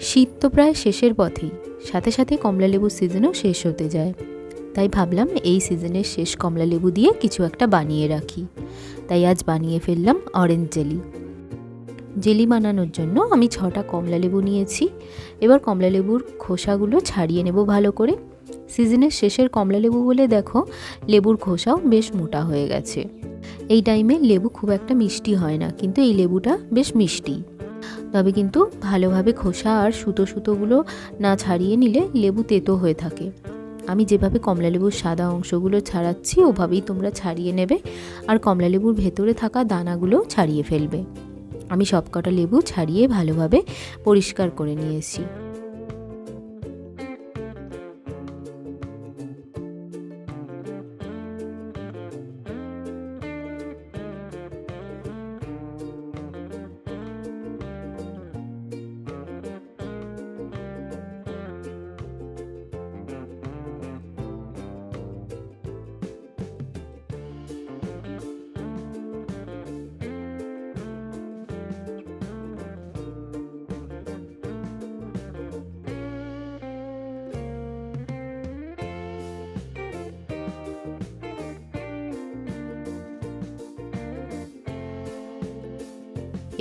শীত তো প্রায় শেষের পথেই, সাথে সাথে কমলালেবুর সিজনও শেষ হতে যায়। তাই ভাবলাম এই সিজনের শেষ কমলালেবু দিয়ে কিছু একটা বানিয়ে রাখি। তাই আজ বানিয়ে ফেললাম অরেঞ্জ জেলি। জেলি বানানোর জন্য আমি 6টা কমলালেবু নিয়েছি। এবার কমলালেবুর খোসাগুলো ছাড়িয়ে নেব ভালো করে। সিজনের শেষের কমলালেবু বলে দেখো লেবুর খোসাও বেশ মোটা হয়ে গেছে। এই টাইমে লেবু খুব একটা মিষ্টি হয় না, কিন্তু এই লেবুটা বেশ মিষ্টি। তবে কিন্তু ভালোভাবে খোসা আর সুতোগুলো না ছাড়িয়ে নিলে লেবু তেতো হয়ে থাকে। আমি যেভাবে কমলালেবুর সাদা অংশগুলো ছাড়াচ্ছি ওভাবেই তোমরা ছাড়িয়ে নেবে, আর কমলালেবুর ভেতরে থাকা দানাগুলো ছাড়িয়ে ফেলবে। আমি সবকটা লেবু ছাড়িয়ে ভালোভাবে পরিষ্কার করে নিয়েছি।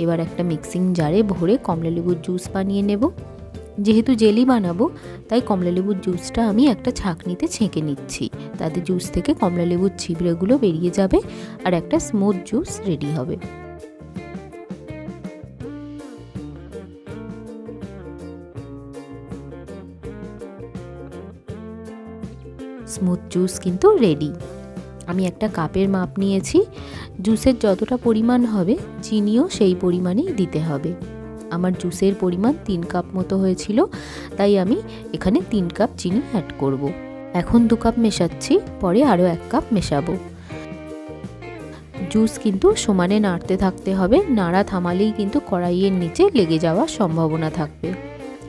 এবার একটা মিক্সিং জারে ভরে কমলালেবুর জুস বানিয়ে নেব। যেহেতু জেলি বানাবো তাই কমলালেবুর জুসটা আমি একটা ছাঁকনিতে ছেঁকে নিচ্ছি, তাতে জুস থেকে কমলালেবুর ছিবড়েগুলো বেরিয়ে যাবে আর একটা স্মুথ জুস রেডি হবে। স্মুথ জুস কিন্তু রেডি। আমি একটা কাপের মাপ নিয়েছি। জুসের যতটা পরিমাণ হবে চিনিও সেই পরিমাণেই দিতে হবে। আমার জুসের পরিমাণ 3 কাপ মতো হয়েছিল, তাই আমি এখানে 3 কাপ চিনি অ্যাড করব। এখন 2 কাপ মেশাচ্ছি, পরে আরও 1 কাপ মেশাবো। জুস কিন্তু সমানে নাড়তে থাকতে হবে, নাড়া থামালেই কিন্তু কড়াইয়ের নিচে লেগে যাওয়ার সম্ভাবনা থাকবে।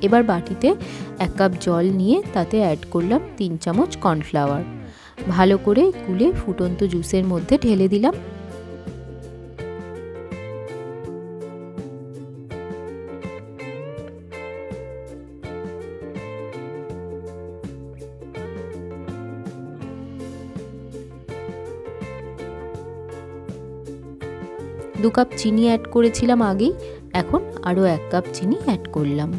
এবার বাটিতে 1 কাপ জল নিয়ে তাতে অ্যাড করলাম 3 চামচ কর্নফ্লাওয়ার। ভালো করে গুলে ফুটন্ত জুসের মধ্যে ঢেলে দিলাম। দু কাপ চিনি অ্যাড করেছিলাম আগেই, এখন আরও 1 কাপ চিনি অ্যাড করলাম।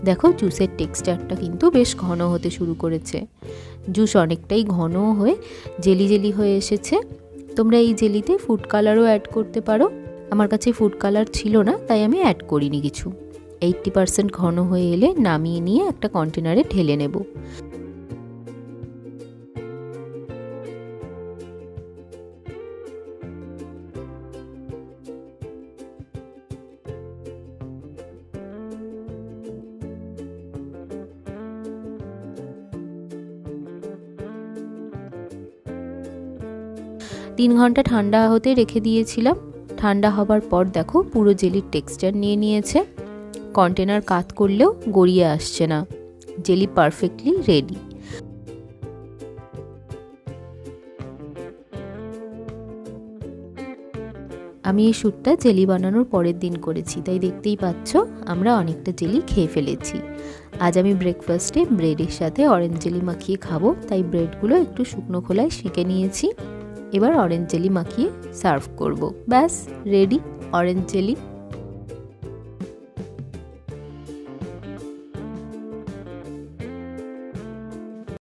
দেখো জুসের টেক্সচারটা কিন্তু বেশ ঘন হতে শুরু করেছে। জুস অনেকটাই ঘন হয়ে জেলি জেলি হয়ে এসেছে। তোমরা এই জেলিতে ফুড কালারও অ্যাড করতে পারো। আমার কাছে ফুড কালার ছিল না তাই আমি অ্যাড করিনি কিছু। 80% ঘন হয়ে এলে নামিয়ে নিয়ে একটা কন্টেনারে ঢেলে নেব। তিন ঘন্টা ঠান্ডা হতে রেখে দিয়েছিলাম। ঠান্ডা হবার পর দেখো পুরো জেলির টেক্সচার নিয়ে নিয়েছে। কন্টেনার কাত করলেও গড়িয়ে আসছে না। Jelly perfectly ready. আমি এই শ্যুটটা জেলি বানানোর পরের দিন করেছি, তাই দেখতেই পাচ্ছ আমরা অনেকটা জেলি খেয়ে ফেলেছি। আজ আমি ব্রেকফাস্টে ব্রেডের সাথে অরেঞ্জ জেলি মাখিয়ে খাবো, তাই ব্রেডগুলো একটু শুকনো খোলায় সেঁকে নিয়েছি। এবার অরেঞ্জ জেলি মাখিয়ে সার্ভ করব। ব্যাস রেডি অরেঞ্জ জেলি।